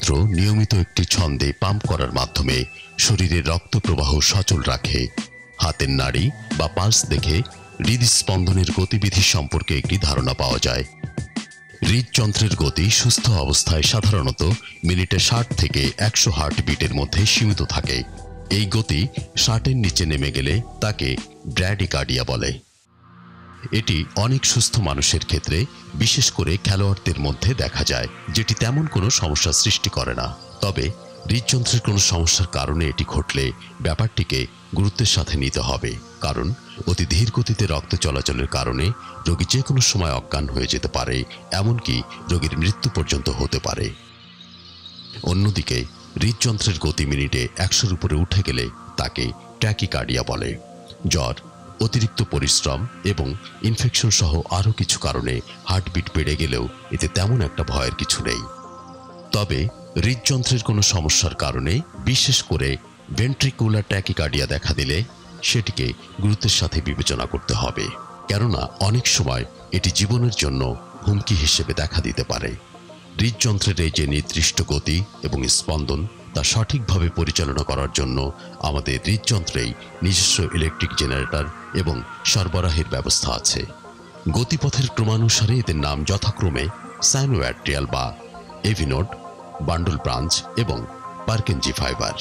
হৃদযন্ত্র নিয়মিত একটি ছন্দে পাম্প করার মাধ্যমে শরীরের রক্ত প্রবাহ সচল রাখে। হাতের নাড়ি বা পালস দেখে হৃদস্পন্দনের গতিবিধি সম্পর্কে একটি ধারণা পাওয়া যায়। হৃদযন্ত্রের গতি সুস্থ অবস্থায় সাধারণত মিনিটে 60 থেকে 100 হার্টবিটের মধ্যে সীমিত থাকে। এই গতি 60-এর নিচে নেমে গেলে তাকে ব্র্যাডিকার্ডিয়া বলে। এটি অনেক সুস্থ মানুষের ক্ষেত্রে, বিশেষ করে খেলোয়াড়দের মধ্যে দেখা যায়, যেটি তেমন কোনো সমস্যা সৃষ্টি করে না। তবে হৃদযন্ত্রের কোনো সমস্যার কারণে এটি ঘটলে ব্যাপারটিকে গুরুত্বের সাথে নিতে হবে, কারণ অতি ধীর গতিতে রক্ত চলাচলের কারণে রোগী যে কোনো সময় অজ্ঞান হয়ে যেতে পারে, এমনকি রোগীর মৃত্যু পর্যন্ত হতে পারে। অন্যদিকে হৃদযন্ত্রের গতি মিনিটে 100-এর উপরে উঠে গেলে তাকে ট্যাকিকার্ডিয়া বলে। জ্বর, অতিরিক্ত পরিশ্রম এবং ইনফেকশন সহ আরও কিছু কারণে হার্টবিট বেড়ে গেলেও এতে তেমন একটা ভয়ের কিছু নেই। তবে হৃদযন্ত্রের কোনো সমস্যার কারণে, বিশেষ করে ভেন্ট্রিকুলার ট্যাকিকার্ডিয়া দেখা দিলে সেটিকে গুরুত্বের সাথে বিবেচনা করতে হবে, কেননা অনেক সময় এটি জীবনের জন্য হুমকি হিসেবে দেখা দিতে পারে। হৃদযন্ত্রের এই যে নির্দিষ্ট গতি এবং স্পন্দন, তা সঠিকভাবে পরিচালনা করার জন্য আমাদের হৃদযন্ত্রেই নিজস্ব ইলেকট্রিক জেনারেটর এবং সরবরাহের ব্যবস্থা আছে। গতিপথের ক্রমানুসারে এদের নাম যথাক্রমে সাইনোয়াট্রিয়াল বা এভিনোড, বান্ডল ব্রাঞ্চ এবং পার্কেনজি ফাইবার।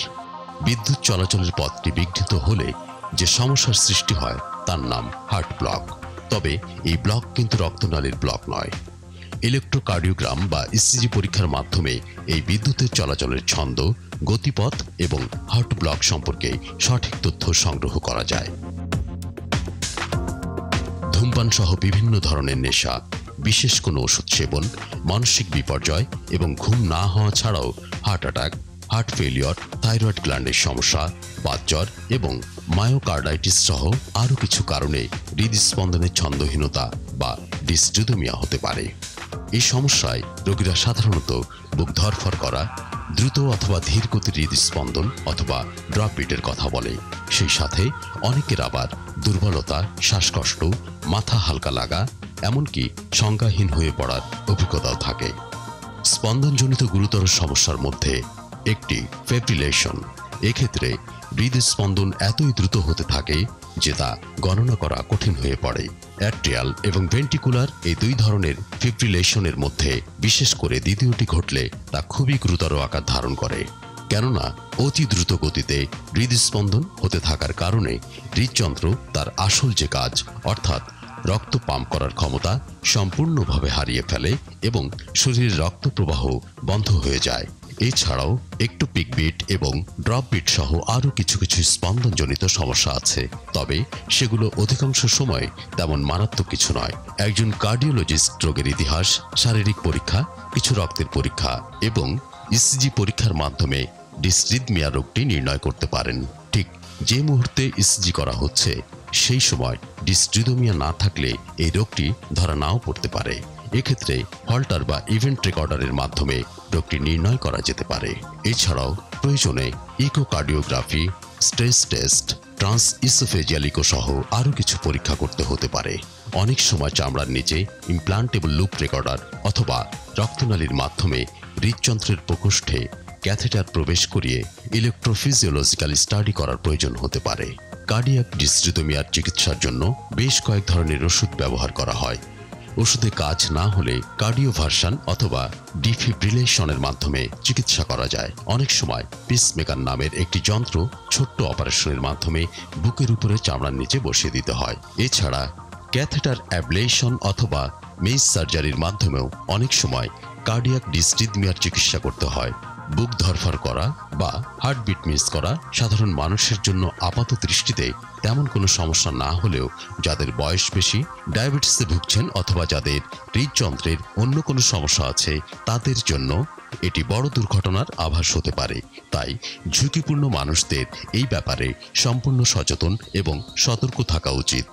বিদ্যুৎ চলাচলের পথটি বিঘ্নিত হলে যে সমস্যার সৃষ্টি হয় তার নাম হার্ট ব্লক। তবে এই ব্লক কিন্তু রক্তনালীর ব্লক নয়। ইলেকট্রোকার্ডিওগ্রাম বা ইসিজি পরীক্ষার মাধ্যমে এই বিদ্যুতের চলাচলের ছন্দ, গতিপথ এবং হার্ট ব্লক সম্পর্কে সঠিক তথ্য সংগ্রহ করা যায়। ধূমপান সহ বিভিন্ন ধরনের নেশা, বিশেষ কোনো ওষুধ সেবন, মানসিক বিপর্যয় এবং ঘুম না হওয়া ছাড়াও heart attack, heart failure, thyroid গ্ল্যান্ডের সমস্যা, বাতজ্বর এবং মায়োকার্ডাইটিস সহ আরও কিছু কারণে হৃদস্পন্দনের ছন্দহীনতা বা ডিসরিদমিয়া হতে পারে। এই সমস্যায় রোগীরা সাধারণত বুক ধড়ফড় করা, দ্রুত অথবা ধীর গতির হৃদস্পন্দন অথবা ড্রপ বিটের কথা বলে। সেই সাথে অনেকের আবার দুর্বলতা, শ্বাসকষ্ট, মাথা হালকা লাগা, এমনকি সংজ্ঞাহীন হয়ে পড়ার অভিজ্ঞতাও থাকে। স্পন্দনজনিত গুরুতর সমস্যার মধ্যে একটি ফেব্রিলেশন। এক্ষেত্রে হৃদস্পন্দন এতই দ্রুত হতে থাকে যে তা গণনা করা কঠিন হয়ে পড়ে। অ্যাট্রিয়াল এবং ভেন্ট্রিকুলার এই দুই ধরনের ফিব্রিলেশনের মধ্যে বিশেষ করে দ্বিতীয়টি ঘটলে তা খুবই গুরুতর আকার ধারণ করে, কেননা অতি দ্রুত গতিতে হৃদস্পন্দন হতে থাকার কারণে হৃদযন্ত্র তার আসল যে কাজ, অর্থাৎ রক্ত পাম্প করার ক্ষমতা সম্পূর্ণভাবে হারিয়ে ফেলে এবং শরীরের রক্ত প্রবাহ বন্ধ হয়ে যায়। এছাড়াও একটোপিক বিট এবং ড্রপ বিট সহ আরও কিছু কিছু স্পন্দনজনিত সমস্যা আছে, তবে সেগুলো অধিকাংশ সময় তেমন মারাত্মক কিছু নয়। একজন কার্ডিওলজিস্ট রোগের ইতিহাস, শারীরিক পরীক্ষা, কিছু রক্তের পরীক্ষা এবং ইসিজি পরীক্ষার মাধ্যমে ডিসরিদমিয়া রোগটি নির্ণয় করতে পারেন। ঠিক যে মুহূর্তে ইসিজি করা হচ্ছে সেই সময় ডিসরিদমিয়া না থাকলে এই রোগটি ধরা নাও পড়তে পারে। এক্ষেত্রে হল্টার বা ইভেন্ট রেকর্ডারের মাধ্যমে রোগটি নির্ণয় করা যেতে পারে। এছাড়াও প্রয়োজনে echocardiography, stress test, transoesophageal echo সহ আরও কিছু পরীক্ষা করতে হতে পারে। অনেক সময় চামড়ার নিচে ইমপ্লান্টেবল লুপ রেকর্ডার অথবা রক্তনালীর মাধ্যমে হৃদযন্ত্রের প্রকোষ্ঠে ক্যাথেটার প্রবেশ করিয়ে ইলেকট্রোফিজিওলজিক্যাল স্টাডি করার প্রয়োজন হতে পারে। কার্ডিয়াক ডিসরিদমিয়ার চিকিৎসার জন্য বেশ কয়েক ধরনের ওষুধ ব্যবহার করা হয়। ওষুধে কাজ না হলে কার্ডিওভার্সন অথবা ডিফিব্রিলেশনের মাধ্যমে চিকিৎসা করা যায়। অনেক সময় পিসমেকার নামের একটি যন্ত্র ছোট্ট অপারেশনের মাধ্যমে বুকের উপরে চামড়ার নিচে বসিয়ে দিতে হয়। এছাড়া ক্যাথেটার অ্যাবলেশন অথবা মেইস সার্জারির মাধ্যমেও অনেক সময় কার্ডিয়াক ডিসরিদমিয়ার চিকিৎসা করতে হয়। বুক ধড়ফড় করা বা হার্টবিট মিস করা সাধারণ মানুষের জন্য আপাত দৃষ্টিতে তেমন কোনো সমস্যা না হলেও যাদের বয়স বেশি, ডায়াবেটিসে ভুগছেন অথবা যাদের হৃদযন্ত্রের অন্য কোনো সমস্যা আছে তাদের জন্য এটি বড় দুর্ঘটনার আভাস হতে পারে। তাই ঝুঁকিপূর্ণ মানুষদের এই ব্যাপারে সম্পূর্ণ সচেতন এবং সতর্ক থাকা উচিত।